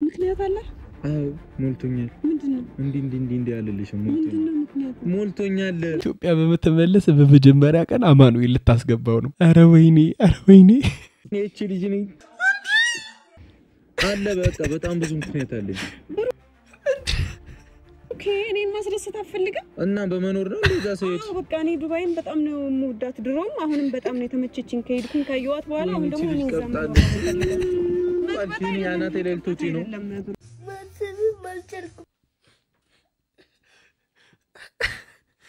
ምክንያት አለ አው ሞልቶኛል ምንድነው እንዴ ያለልሽ ምንድነው ምክንያት ሞልቶኛል ኢትዮጵያ በመተመለስ በመጀመሪያ ቀን አማኑኤል ልታስገባው ነው አረ ወይኔ እቺ ልጅ ነኝ አለ በቃ በጣም ብዙ ምክንያት አለኝ ኦኬ እኔን ማስደሰት አፈልግም እና በመኖር ነው እንደዛ ሰዎች በቃ እኔ ዱባይን በጣም ነው የምወዳት ድሮም አሁንም በጣም ነው የተመቸችኝ ከሄድኩኝ ካየዋት በኋላ አሁን ደግሞ ነው ዘመን ባልቲኒ ያናቴ ለልቶጪ ነው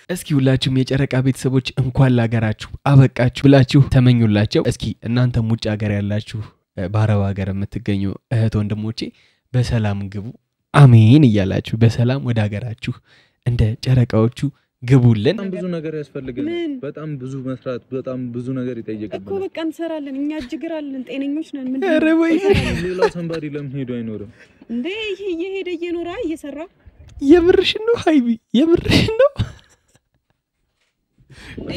እስኪ ሁላችሁም የጨረቃ ቤተሰቦች እንኳን ላገራችሁ አበቃችሁ ብላችሁ ተመኙላቸው እስኪ እናንተም ውጭ ሀገር ያላችሁ ባረባ ሀገር የምትገኙ እህት ወንድሞቼ በሰላም ግቡ አሜን እያላችሁ በሰላም ወደ ሀገራችሁ እንደ ጨረቃዎቹ ግቡልን በጣም ብዙ ነገር ያስፈልጋል በጣም ብዙ መስራት በጣም ብዙ ነገር ይጠይቃል እኮ በቃ እንሰራለን እኛ እጅግራለን ጤነኞች ነን ምን አረ ወይ ሌላ ሰንባሪ ለምን ሄዶ አይኖርም እንዴ ይሄ እየሄደ እየኖራ እየሰራ የምርሽን ነው ሃይቢ የምርሽን ነው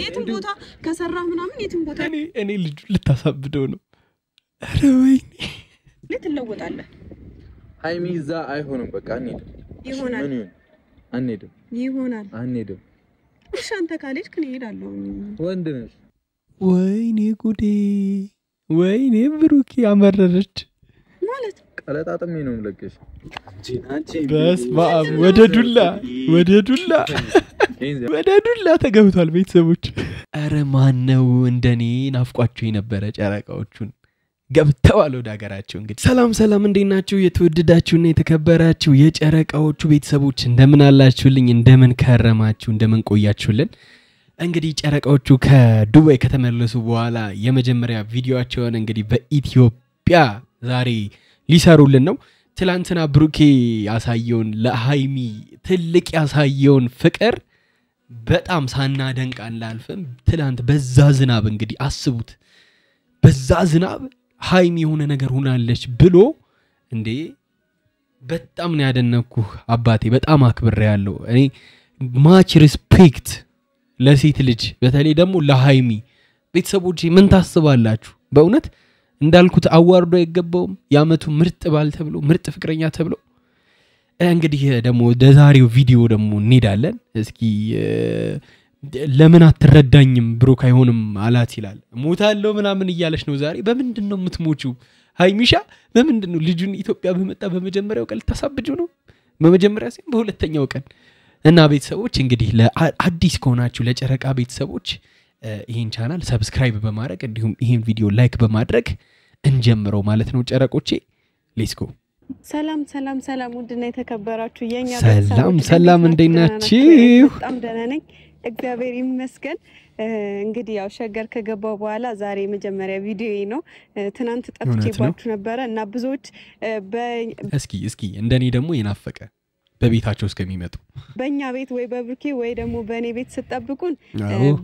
የትም ቦታ ከሰራ ምናምን የትም ቦታ እኔ ልጅ ልታሳብደው ነው አረ ወይ ልትለወጣለህ ሃይሚ ዛ አይሆንም በቃ ይሆናል አንሄድም እሺ አንተ ካለች ከኔ ሄዳለሁ ወንድ ነሽ ወይኔ ጉዴ ወይኔ ብሩኪ አመረረች ማለት ቀለጣጥሜ ነው ምለቀሽ በስመአብ ወደ ዱላ ተገብቷል ቤተሰቦች አረ ማን ነው እንደኔ ናፍቋቸው የነበረ ጨረቃዎቹን ገብተዋል ወደ ሀገራቸው እንግዲህ ሰላም እንዴት ናችሁ የተወደዳችሁና የተከበራችሁ የጨረቃዎቹ ቤተሰቦች እንደምን አላችሁልኝ እንደምን ከረማችሁ እንደምን ቆያችሁልን እንግዲህ ጨረቃዎቹ ከዱባይ ከተመለሱ በኋላ የመጀመሪያ ቪዲዮአቸውን እንግዲህ በኢትዮጵያ ዛሬ ሊሰሩልን ነው ትላንትና ብሩኬ ያሳየውን ለሃይሚ ትልቅ ያሳየውን ፍቅር በጣም ሳናደንቅ አንላልፈም ትላንት በዛ ዝናብ እንግዲህ አስቡት በዛ ዝናብ ሃይሚ የሆነ ነገር ሆናለች ብሎ እንዴ በጣም ነው ያደነኩህ አባቴ በጣም አክብሬያለሁ እኔ ማች ሪስፔክት ለሴት ልጅ በተለይ ደግሞ ለሃይሚ ቤተሰቦቼ ምን ታስባላችሁ በእውነት እንዳልኩት አዋርዶ አይገባውም ያመቱ ምርጥ ባል ተብሎ ምርጥ ፍቅረኛ ተብሎ እንግዲህ ደግሞ ለዛሬው ቪዲዮ ደግሞ እንሄዳለን እስኪ ለምን አትረዳኝም ብሩክ አይሆንም አላት ይላል ሞታለው ምናምን እያለሽ ነው ዛሬ በመንድነው የምትሞቹው ሃይሚሻ በመንድነው ልጁን ኢትዮጵያ በመጣ በመጀመሪያው ቀን ተሳብጁ ነው በመጀመሪያ ሲም በሁለተኛው ቀን እና ቤተሰቦች እንግዲህ ለአዲስ ከሆናችሁ ለጨረቃ ቤተሰቦች ይሄን ቻናል ሰብስክራይብ በማድረግ እንዲሁም ይሄን ቪዲዮ ላይክ በማድረግ እንጀምረው ማለት ነው ጨረቆቼ ሌትስ ጎ ሰላም ውድና የተከበራችሁ የኛ ሰላም እንደናችሁ በጣም ደህና ነኝ እግዚአብሔር ይመስገን እንግዲህ ያው ሸገር ከገባው በኋላ ዛሬ መጀመሪያ ቪዲዮዬ ነው ትናንት ጠፍቼባችሁ ነበር እና ብዙዎች እስኪ እንደኔ ደግሞ የናፈቀ በቤታቸው እስከሚመጡ በእኛ ቤት ወይ በብሩኬ ወይ ደግሞ በእኔ ቤት ተጠብቁን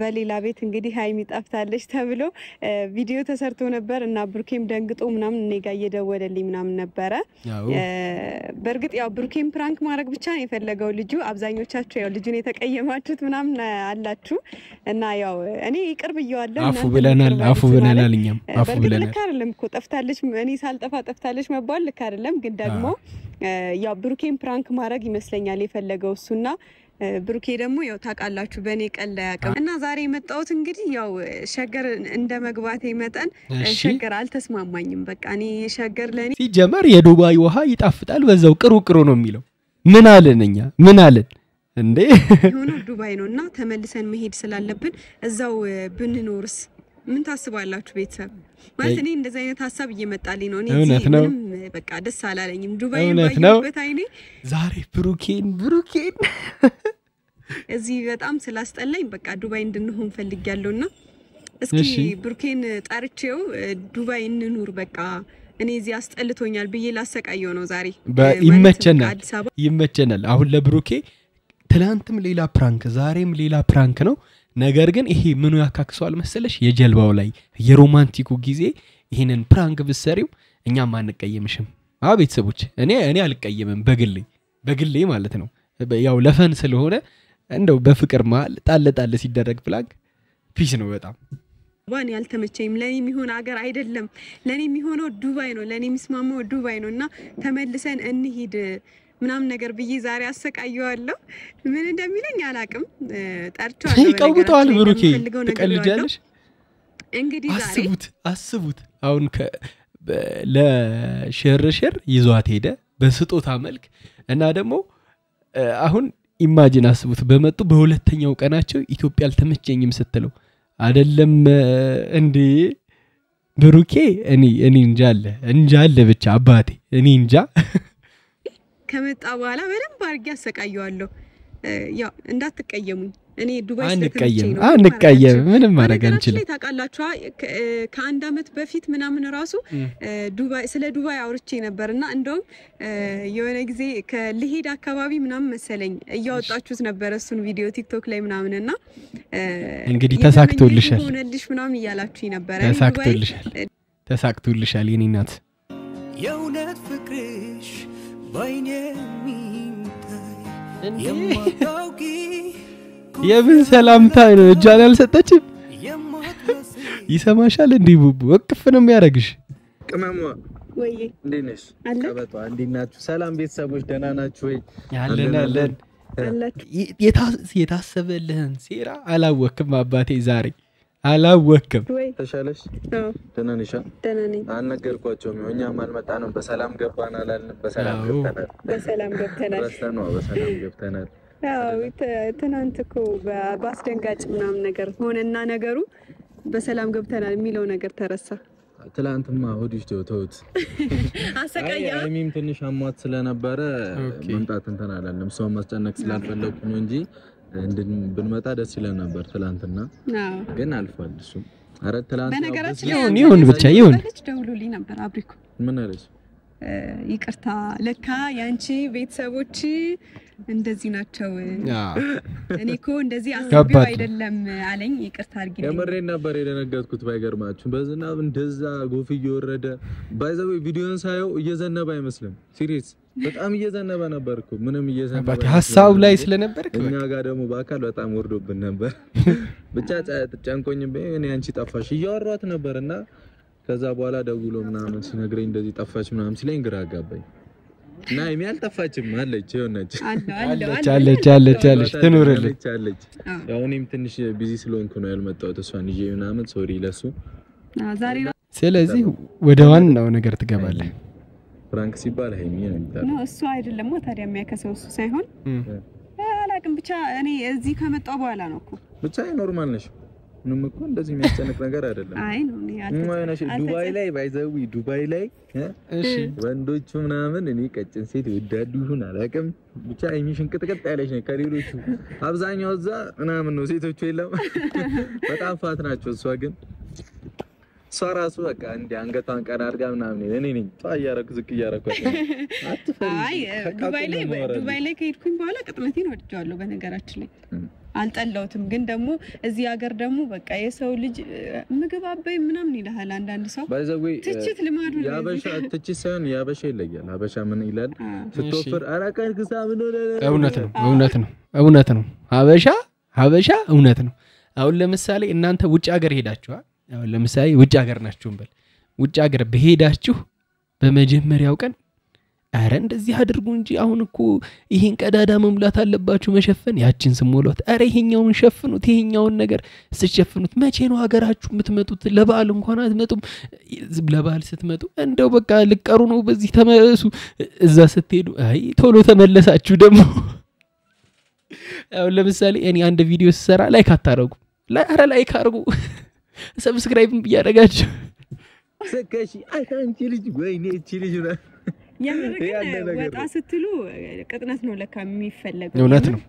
በሌላ ቤት እንግዲህ ሃይሚ ጠፍታለች ተብሎ ቪዲዮ ተሰርቶ ነበር እና ብሩኬም ደንግጦ ምናምን እኔ ጋር እየደወለልኝ ምናምን ነበር በርግጥ ያው ብሩኬም ፕራንክ ማድረግ ብቻ ነው የፈለገው ልጁ አብዛኞቻችሁ ያው ልጁን የተቀየማችሁት ምናምን አላችሁ እና ያው እኔ ይቅርብ ይያለሁ አፉ ብለናል እኛም አፉ ብለናል ልክ አይደለም እኮ ጠፍታለች እኔ ሳልጠፋ ጠፍታለች መባል ልክ አይደለም ግን ደግሞ ያው ብሩኬም ፕራንክ ማድረግ ይመስለኛል የፈለገው እሱና ብሩኬ ደግሞ ያው ታቃላችሁ በኔ ቀል ላይ ያቀም እና ዛሬ የመጣሁት እንግዲህ ያው ሸገር እንደመግባቴ መጠን ሸገር አልተስማማኝም በቃ እኔ ሸገር ለኔ ሲጀመር የዱባይ ውሃ ይጣፍጣል በዛው ቅሩ ነው የሚለው ምን አለን እንዴ የሆነ ዱባይ ነውና ተመልሰን መሄድ ስላለብን እዛው ብንኖርስ ምን ታስባላችሁ ቤተሰብ ማለት እኔ እንደዛ አይነት ሐሳብ እየመጣልኝ ነው እኔ ምንም በቃ ደስ አላለኝም ዱባይ ባይበት አይኔ ዛሬ ብሩኬን እዚህ በጣም ስላስጠላኝ በቃ ዱባይ እንድንሆን ፈልጊያለሁና እስኪ ብሩኬን ጠርቼው ዱባይ እንኑር በቃ እኔ እዚህ አስጠልቶኛል ብዬ ላሰቃየው ነው ዛሬ ይመቸናል አሁን ለብሩኬ ትላንትም ሌላ ፕራንክ ዛሬም ሌላ ፕራንክ ነው ነገር ግን ይሄ ምኑ ያካክሰዋል መሰለሽ የጀልባው ላይ የሮማንቲኩ ጊዜ ይሄንን ፕራንክ ብሰሪው እኛም አንቀየምሽም ቤተሰቦች እኔ አልቀየምም በግሌ ማለት ነው ያው ለፈን ስለሆነ እንደው በፍቅር ማል ጣል ሲደረግ ፕራንክ ፒስ ነው በጣም ዋን ያልተመቸኝም ለኔ የሚሆን ሀገር አይደለም ለኔ የሚሆነው ዱባይ ነው ለኔ የሚስማማው ዱባይ ነውና ተመልሰን እንሂድ ምናምን ነገር ብዬ ዛሬ አሰቃየዋለሁ ምን እንደሚለኝ አላቅም ጠርቻለሁ ይቀውጣል ብሩኬ ተቀልጃለሽ እንግዲህ ዛሬ አስቡት አሁን ለሸርሸር ይዟት ሄደ በስጦታ መልክ እና ደግሞ አሁን ኢማጂን አስቡት በመጡ በሁለተኛው ቀናቸው ኢትዮጵያ አልተመቸኝም ስትለው አይደለም እንዴ ብሩኬ እኔ እንጃለ ብቻ አባቴ እኔ እንጃ ከመጣ በኋላ በደንብ አርጌ አሰቃየዋለሁ ያው እንዳትቀየሙኝ እኔ ዱባይ አንቀየም ምንም ማድረግ አንችልም ታቃላችሁ ከአንድ አመት በፊት ምናምን ራሱ ዱባይ ስለ ዱባይ አውርቼ ነበርና እንደውም የሆነ ጊዜ ከልሂድ አካባቢ ምናምን መሰለኝ እያወጣችሁት ነበር እሱን ቪዲዮ ቲክቶክ ላይ ምናምንና እንግዲህ ተሳክቶልሻል ሆነልሽ ምናምን ይያላችሁ ነበር ተሳክቶልሻል የኔ እናት የውነት ፍቅርሽ ባይኔ ሚታይ የማታውቂ የምን ሰላምታ ነው እጃን ያልሰጠችም ይሰማሻል እንዴ ቡቡ ወቅፍ ነው የሚያረግሽ ቅመሟ ወይ እንዴነሽ ቀበጧ እንዴናችሁ ሰላም ቤተሰቦች ደህና ናችሁ ወይ ያለን የታሰበልህን ሴራ አላወቅም አባቴ ዛሬ አላወቅም ተሻለሽ ደህና ነሽ አልነገርኳቸውም እኛም አልመጣንም በሰላም ገባን አላልን በሰላም ገብተናል ያው ትናንትኮ በአስደንጋጭ ምናምን ነገር ሆነና ነገሩ በሰላም ገብተናል የሚለው ነገር ተረሳ ትላንትማ ሆዲሽ ተውት አሰቃያ አይሚም ትንሽ አሟት ስለነበረ መምጣት እንተን አላለም ሰው ማስጨነቅ ስላልፈለኩ ነው እንጂ ብንመጣ ደስ ይለን ነበር ትላንትና ግን አልፏል እሱ አረ ትላንት በነገራችን ይሁን ብቻ ይሁን ደውሎልኝ ነበር አብሪኩ ምን አለሽ ይቅርታ ለካ ያንቺ ቤተሰቦች እንደዚህ ናቸው እኔኮ እንደዚህ አስቢው አይደለም አለኝ ይቅርታ አድርጊልኝ የመሬን ነበር የደነገጥኩት ባይገርማችሁ በዝናብ እንደዛ ጎፍ እየወረደ ባይዘው ቪዲዮን ሳየው እየዘነበ አይመስልም ሲሪየስ በጣም እየዘነበ ነበርኩ ምንም እየዘነበ ሐሳብ ላይ ስለነበርክ እኛ ጋር ደግሞ በአካል በጣም ወርዶብን ነበር ብቻ ጫንቆኝም እኔ አንቺ ጠፋሽ እያወራሁት ነበርና ከዛ በኋላ ደውሎ ምናምን ሲነግረኝ እንደዚህ ጠፋች ምናምን ሲለኝ ግራ አጋባኝ እና የሚያል ጠፋችም አለች ሆነች አለች ትኖርልኝ ያው እኔም ትንሽ ቢዚ ስለሆንኩ ነው ያልመጣሁት እሷን ይዤ ምናምን ሶሪ ለሱ ዛሬ ስለዚህ ወደ ዋናው ነገር ትገባለህ ፍራንክ ሲባል ሃይሚ ነው የሚባለው ነው እሱ አይደለም ታዲያ የሚያከሰው እሱ ሳይሆን አላቅም ብቻ እኔ እዚህ ከመጣው በኋላ ነው እኮ ብቻ ኖርማል ነሽ ምንም እኮ እንደዚህ የሚያስጨንቅ ነገር አይደለም አይ ነው ዱባይ ላይ ባይዘው ዱባይ ላይ እሺ ወንዶቹ ምናምን እኔ ቀጭን ሴት ይወዳዱ ይሁን አላቅም ብቻ አይሚሽን ቅጥቅጥ ያለች ነው ከሌሎቹ አብዛኛው እዛ ምናምን ነው ሴቶቹ የለም በጣም ፋት ናቸው እሷ ግን ሷራሱ በቃ እንደ አንገቷን ቀና አድርጋ ምናምን እኔ ነኝ ታያረኩ ዝቅ ያረኩት አይ ዱባይ ላይ ከሄድኩኝ በኋላ ቅጥነቴን ወድጃለሁ በነገራችን ላይ አልጠላውትም ግን ደግሞ እዚህ ሀገር ደግሞ በቃ የሰው ልጅ ምግብ አበይ ምናምን ይላል አንዳንድ ሰው ባይዘዌ ትችት ልማዱ ነው ያበሻ ትችት ሳይሆን ያበሻ ይለያል አበሻ ምን ይላል ስትወፍር አራቀን ግሳብ ነው እውነት ነው ሀበሻ እውነት ነው አሁን ለምሳሌ እናንተ ውጭ ሀገር ሄዳችኋል አሁን ለምሳሌ ውጭ ሀገር ናችሁ እንበል ውጭ ሀገር በሄዳችሁ በመጀመሪያው ቀን አረ እንደዚህ አድርጉ እንጂ አሁን እኮ ይሄን ቀዳዳ መሙላት አለባችሁ መሸፈን ያቺን ስሞላት አረ ይሄኛውን ሸፍኑት ይሄኛውን ነገር ስሸፍኑት መቼ ነው ሀገራችሁ የምትመጡት ለበዓል እንኳን አትመጡም ለበዓል ስትመጡ እንደው በቃ ልቀሩ ነው በዚህ ተመለሱ እዛ ስትሄዱ አይ ቶሎ ተመለሳችሁ ደግሞ አሁን ለምሳሌ እኔ አንድ ቪዲዮ ስሰራ ላይክ አታረጉ አረ ላይክ አርጉ ሰብስክራይብም ቢያደርጋችሁ ሰከሺ አንቺ ልጅ ወይኔ እቺ ልጅ ነው ያመረከነ ወጣ ስትሉ ቅጥነት ነው ለካ የሚፈልገው እውነት ነው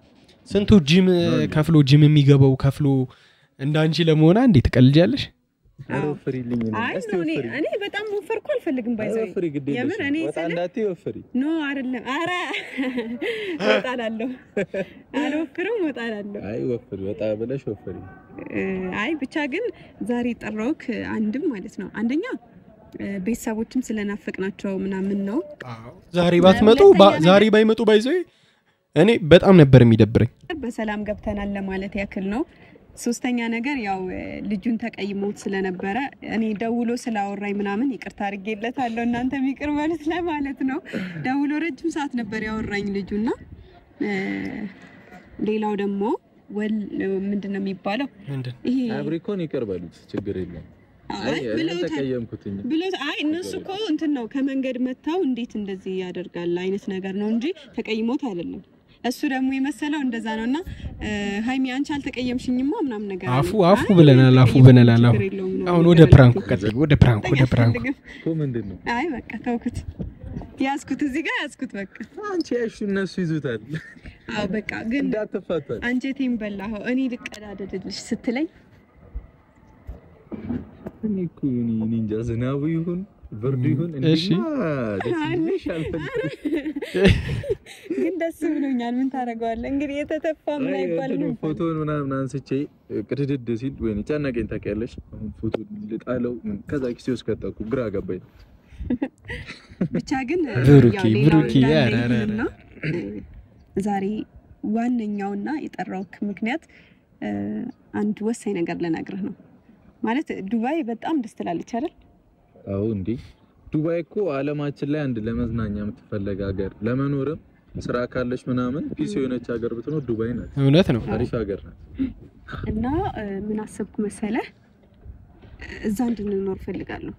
ስንቱ ጂም ከፍሎ ጂም የሚገባው ከፍሎ እንዳንቺ ለመሆና እንዴት ተቀልጃለሽ አውፍሪልኝ ነው እስቲ እኔ በጣም ወፈርኩ አልፈልግም ባይዘው የምር እኔ አንዳቴ ወፍሪ ኖ አይደለም አረ ወጣላለሁ አልወፍርም ወጣላለሁ አይ ወፍሪ ወጣ ብለሽ ወፍሪ አይ ብቻ ግን ዛሬ ጠራውክ አንድም ማለት ነው አንደኛ ቤተሰቦችም ስለናፈቅናቸው ምናምን ነው ዛሬ ባትመጡ ዛሬ ባይመጡ ባይዘው እኔ በጣም ነበር የሚደብረኝ በሰላም ገብተናል ለማለት ያክል ነው ሶስተኛ ነገር ያው ልጁን ተቀይሞት ስለነበረ እኔ ደውሎ ስላወራኝ ምናምን ይቅርታ አድርጌለታለሁ እናንተም ይቅር ማለት ለማለት ነው ደውሎ ረጅም ሰዓት ነበር ያወራኝ ልጁና ሌላው ደግሞ ምንድነው የሚባለው ይሄ አብሪኮን ይቅር በሉት ችግር የለም አይ ተቀየምኩትኝ ብሎት አይ እነሱ እኮ እንትን ነው ከመንገድ መታው እንዴት እንደዚህ ያደርጋል አይነት ነገር ነው እንጂ ተቀይሞት አይደለም እሱ ደግሞ የመሰለው እንደዛ ነውና ሃይሚ አንቺ አልተቀየምሽኝማ ምናምን ነገር አፉ ብለናል አሁን ወደ ፕራንኩ ቀጥል ወደ ፕራንኩ እኮ ምንድነው አይ በቃ ተውኩት ያስኩት እዚህ ጋር ያስኩት በቃ አንቺ ያሹ እነሱ ይዙታል አው በቃ ግን እንዳትፈታ አንጀቴን በላኸው እኔ ልቀዳደድልሽ ስትለኝ እኔ እኮ እንጃ ዝናቡ ይሁን ብርዱ ይሁን እንደማ ግን ደስ ብሎኛል ምን ታረጋዋለህ እንግዲህ የተተፋም ላይ ይባላል ፎቶን ምናምን አንስቼ ቅድድድ ሲል ወይኔ ጫናቀኝ ታውቂያለሽ አሁን ፎቶ ልጣለው ከዛ ኪሴ ውስጥ ከተኩ ግራ ገባኝ ብቻ ግን ብሩኪ ያራራራ ዛሬ ዋነኛውና የጠራውክ ምክንያት አንድ ወሳኝ ነገር ለነግርህ ነው ማለት ዱባይ በጣም ደስ ትላለች አይደል አው እንዴ ዱባይ እኮ ዓለማችን ላይ አንድ ለመዝናኛ የምትፈልግ ሀገር ለመኖርም ስራ ካለሽ ምናምን ፒስ የሆነች ሀገር ብትኖር ዱባይ ናት እውነት ነው አሪፍ ሀገር ናት እና ምን አሰብኩ መሰለህ እዛ እንድንኖር ፈልጋለሁ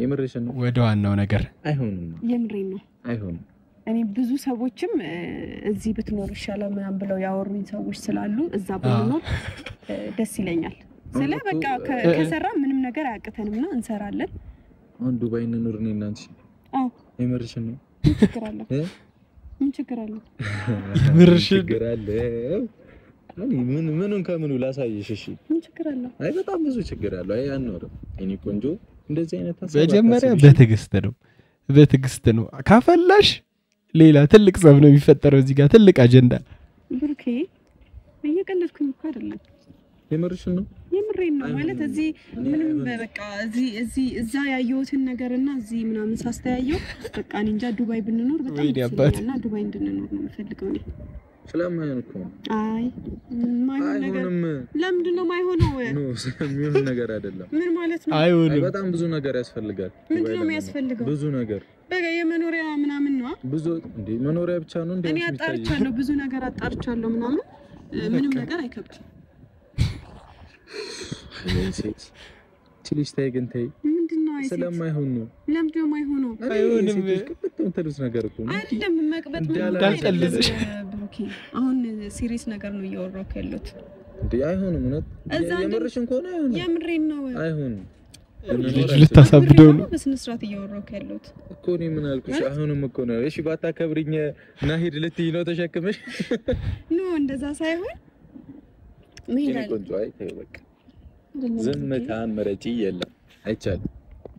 የምርሽን ነው ወደ ዋናው ነገር አይሆንም የምሬን ነው አይሆንም እኔ ብዙ ሰዎችም እዚህ ብትኖር ይሻላል ምናምን ብለው ያወሩኝ ሰዎች ስላሉ እዛ ብንኖር ደስ ይለኛል ስለ በቃ ከሰራ ምንም ነገር አያቅተንምና እንሰራለን አሁን ዱባይ እንኖር ነው እናንቺ አዎ የምርሽን ነው ምን ችግር አለ የምርሽን ችግር አለ ምኑን ከምኑ ላሳይሽ እሺ ምን ችግር አለ አይ በጣም ብዙ ችግር አለ አይ አንኖርም እኔ ቆንጆ እንደዚህ አይነት ሀሳብ በመጀመሪያ በትግስት ነው ካፈላሽ ሌላ ትልቅ ጸብ ነው የሚፈጠረው እዚህ ጋር ትልቅ አጀንዳ ብሩኬ እየቀለድኩኝ እኮ አይደለም የምርሽን ነው የምሬን ነው ማለት እዚህ ምንም በቃ እዚህ እዛ ያየሁትን ነገርና እዚህ ምናምን ሳስተያየው በቃ እንጃ ዱባይ ብንኖር በጣም ይችላልና ዱባይ እንድንኖር ነው የምፈልገው እኔ ስለማይሆን እኮ አይ ማይሆን ነገር ለምንድን ነው ማይሆነው ነው ስለሚሆን ነገር አይደለም ምን ማለት ነው አይሆንም በጣም ብዙ ነገር ያስፈልጋል ምንድን ነው የሚያስፈልገው ብዙ ነገር በቃ የመኖሪያ ምናምን ነው ብዙ እንዴ መኖሪያ ብቻ ነው እንዴ እኔ አጣርቻለሁ ብዙ ነገር አጣርቻለሁ ምናምን ምንም ነገር አይከብድም ትንሽ ታይገንታይ ምንድነው አይሰጥ ስለማይሆን ነው ለምንድነው ማይሆነው አይሆንም በጣም ተሩስ ነገር እኮ ነው አይደለም መቅበጥ እንዳልጠልዝሽ ብሩኬ አሁን ሲሪየስ ነገር ነው እያወራሁ ያለሁት እንዴ አይሆንም ነው የምርሽን ከሆነ አይሆንም የምሬን ነው አይሆንም ልታሳብደው ነው በስነ ስርዓት እያወራሁ ያለሁት እኮ ነው ምን አልኩሽ አሁንም እኮ ነው እሺ ባታከብሪኝ ና ሄድ ልትይ ነው ተሸክመሽ ኖ እንደዛ ሳይሆን ምን ቆንጆ አይ ተይ በቃ ዝምታን መረጪ የለም አይቻልም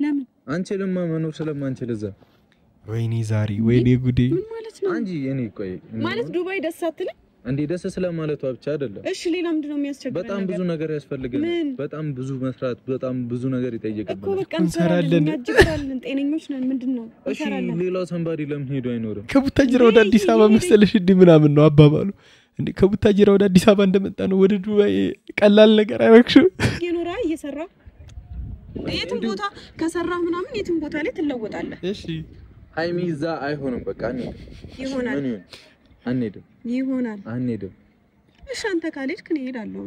ለምን አንቺ ለማ መኖር ስለማንችል እዛ ወይኔ ዛሬ ወይኔ ጉዴ ምን ማለት ነው አንጂ እኔ ቆይ ማለት ዱባይ ደስ አትልም እንዴ ደስ ስለማለቷ ብቻ አይደለም እሺ ሌላ ምንድነው የሚያስቸግረው በጣም ብዙ ነገር ያስፈልገናል በጣም ብዙ መስራት በጣም ብዙ ነገር ይጠይቃል እኮ በቃ እንሰራለን ያጅራለን ጤነኞች ነን ምንድነው እሺ ሌላው ሰንባዲ ለምን ሄዶ አይኖርም ከቡታጅራ ወደ አዲስ አበባ መሰለሽ እንዴ ምናምን ነው አባባሉ እንዴ ከቡታጅራ ወደ አዲስ አበባ እንደመጣ ነው ወደ ዱባይ ቀላል ነገር አረክሽው የኖራ እየሰራ የትም ቦታ ከሰራ ምናምን የትም ቦታ ላይ ትለወጣለህ እሺ ሃይሚ እዛ አይሆንም በቃ ይሆናል አንሄድም እሺ አንተ ካለች ከኔ እሄዳለሁ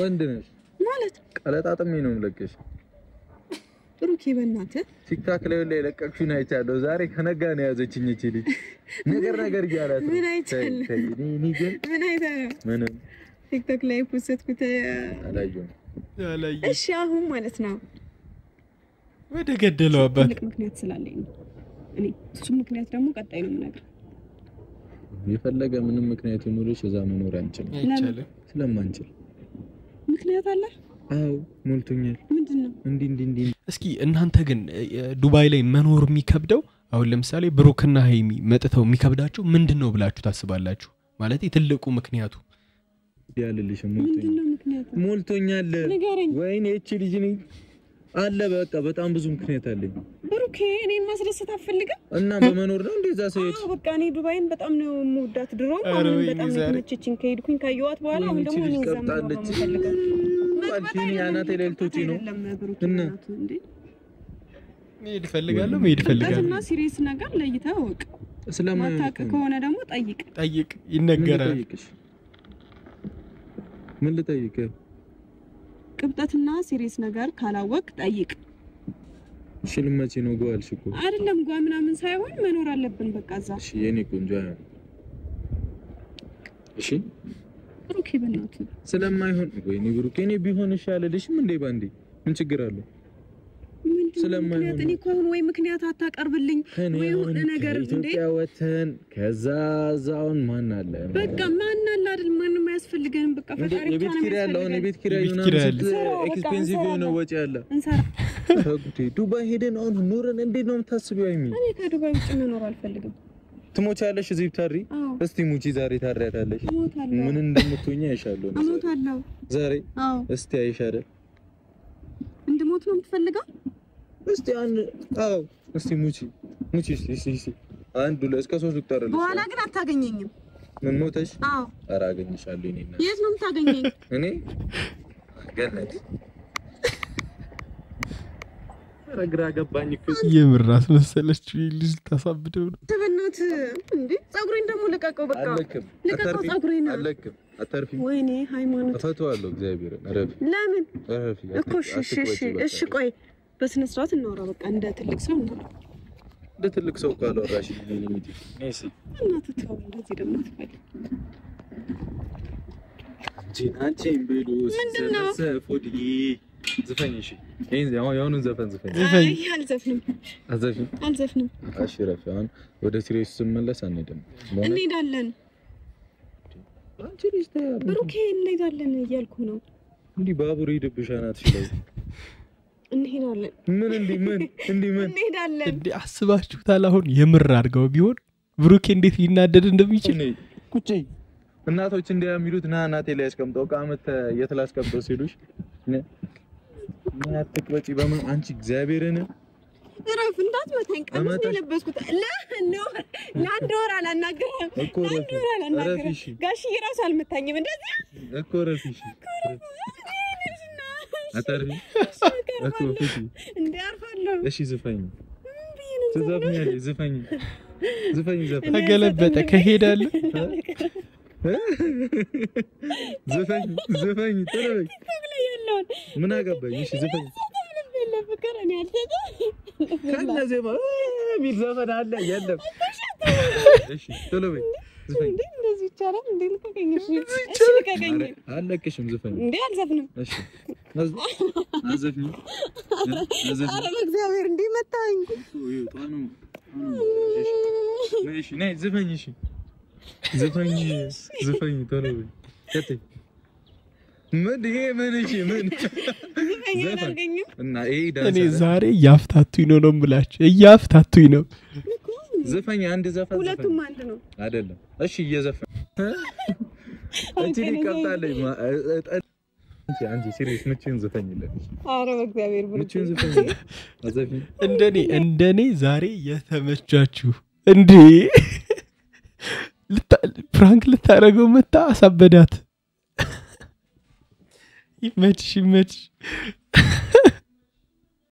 ወንድ ነሽ ማለት ቀለጣጥሜ ነው የምለቅሽ ብሩኬ በእናትህ ቲክታክ ላይ ለቀቅሽኝ አይቻለሁ ዛሬ ከነጋ ነው ያዘችኝ እቺ ልጅ ነገር ይያላት ምን አይቻለሁ እኔ ግን ምን አይቻለሁ ምንም ቲክታክ ላይ ፖስትኩት አላየሁም እሺ አሁን ማለት ነው ወደ ገደለው አባት ትልቅ ምክንያት ስላለኝ ነው እኔ እሱ ምክንያት ደግሞ ቀጣይ ነው የምነግርህ የፈለገ ምንም ምክንያት ይኖርሽ እዛ መኖር አንችልም አይቻልም ስለማንችል ምክንያት አለ አው ሞልቶኛል ምንድነው እንዲ እስኪ እናንተ ግን ዱባይ ላይ መኖር የሚከብደው አሁን ለምሳሌ ብሩክና ሃይሚ መጥተው የሚከብዳቸው ምንድነው ብላችሁ ታስባላችሁ ማለት የትልቁ ምክንያቱ ያለልሽ ምንድነው ምክንያቱ ሞልቶኛል ንገረኝ ወይኔ እቺ ልጅ ነኝ አለ በቃ በጣም ብዙ ምክንያት አለኝ ብሩኬ እኔን ማስደሰት አፈልግም እና በመኖር ነው እንደዛ ሰይድ በቃ እኔ ዱባይን በጣም ነው የምወዳት ድሮም አሁን በጣም ተመቸችኝ ከሄድኩኝ ካየኋት በኋላ አሁን ደግሞ እኔ ዘምራለች አልሽኝ ያናቴ ለልቶጪ ነው እና መሄድ ፈልጋለሁ መሄድ ፈልጋለሁ እና ሲሪየስ ነገር ለይተህ ወቅ ስለማታውቅ ከሆነ ደግሞ ጠይቅ ይነገራል ምን ልጠይቅ ቅብጠትና ሲሪየስ ነገር ካላወቅ ጠይቅ ሽልማቼ ነው ጓልሽ እኮ አይደለም ጓ ምናምን ሳይሆን መኖር አለብን በቃ እዛ እሺ የኔ ቆንጆ እሺ ብሩኬ በእናትህ ስለማይሆን ወይኔ ብሩኬ እኔ ቢሆን ይሻላልሽም እንዴ ባንዴ ምን ችግር አለው ስለማይሆን እኔ እኮ አሁን ወይ ምክንያት አታቀርብልኝ ወይ ሆነ ነገር እንዴ ኢትዮጵያ ወተን ከዛ ዛውን ማን አለ በቃ ማን አለ አይደል ማንንም አያስፈልገንም በቃ ፈጣሪ የቤት ኪራይ ያለው እኔ ቤት ኪራይ ነው ኤክስፔንሲቭ ነው ወጪ ያለ እንሰራ ታጉቴ ዱባይ ሄደን አሁን ኑረን እንዴት ነው የምታስቢው አይሚ እኔ ከዱባይ ውጭ መኖር አልፈልግም ትሞቻለሽ እዚህ ብታሪ እስቲ ሙቺ ዛሬ ታሪያታለሽ ምን እንደምትሆኛ አይሻለሁ አሞታለሁ ዛሬ እስቲ አይሻለ እንድሞት ነው የምትፈልገው እስቲ አው እስቲ ሙቺ እስቲ አንድ ሁለት እስከ 3 ልቁጠርልሽ በኋላ ግን አታገኘኝም ምን ሞተሽ አዎ አራገኝሻለሁ እኔና የት ነው የምታገኘኝ እኔ ገነት ረግራ ገባኝ እኮ የምራስ መሰለች ልጅ ታሳብደው ነው ተበናት እንዴ ጸጉሬን ደግሞ ልቀቀው በቃ ልቀቀው ጸጉሬን አለክም አተርፊ ወይኔ ሃይማኖት ተፈቷለሁ እግዚአብሔር አረፍ ለምን አረፍ እኮ እሺ ቆይ በስነ ስርዓት እናወራ በቃ እንደ ትልቅ ሰው እናወራ እንደ ትልቅ ሰው ካላወራሽ ሊሚት እሺ እናት ተው እንደዚህ ደግሞ ትፈልግ ጂናችን ቤሉስ ዘፈፎዲ ዘፈኝ እሺ ይሄን ያውን ዘፈን አይ አልዘፍንም አሽረፍ አሁን ወደ ሲሪየስ ስመለስ አንሄድም እንሄዳለን አንቺ ልጅ ታያለሽ ብሩኬ እንሄዳለን እያልኩ ነው እንዴ ባቡር ይደብሻናት ይችላል እንሄዳለን ምን እንሄዳለን እንዴ አስባችሁታል አሁን የምር አድርገው ቢሆን ብሩኬ እንዴት ሊናደድ እንደሚችል ቁጭ እናቶች እንደሚሉት ና እናቴ ላይ ያስቀምጠው ቃመተ የትላስቀምጠው ሲሉሽ እናትክ ወጪ በማን አንቺ እግዚአብሔርን ረፍ እንዳትመታኝ ቀሚስ የለበስኩት ለአንድ ወር አላናገረም እኮ ረፊሽ ጋሽዬ ራሱ አልመታኝም እንደዚህ እኮ ረፊሽ አታርፊ እኮ ፍቺ እንዴ አርፋለሁ እሺ ዘፈኝ ዘፈኝ ተገለበጠ ከሄዳለ ዘፈኝ ተለበይ ምን አገባኝ እሺ ዘፈኝ ለፍቅር እኔ ከነዘማ ሚል ዘፈን አለ የለም እሺ ተለበይ ዘፈኝ እንዴ እንደዚህ ይቻላል እንዴ ልቀቀኝ እሺ ልቀቀኝ አለቅሽም ዘፈኝ እንዴ አልዘፍንም እሺ አዘፍኝ ኧረ በእግዚአብሔር እንዴ መታኝ ጣኑ እሺ ነይ ዘፈኝ እሺ ዘፈኝ ተለበይ ከተይ ምን እሺ ምን እና እኔ ዛሬ ያፍታቱኝ ነው የምላችሁ ያፍታቱኝ ነው ዘፈኝ አንድ ዘፈን ሁለቱም አንድ ነው አይደለም እሺ እየዘፈን አንቺ ሊቀጣለኝ አንቺ ሲሪየስ ምችን ዘፈኝልኝ ኧረ በእግዚአብሔር ብሩክ ምችን ዘፈኝ አዘፊ እንደኔ ዛሬ የተመቻችሁ እንዴ ፍራንክ ልታረገው መጣ አሳበዳት ይመችሽ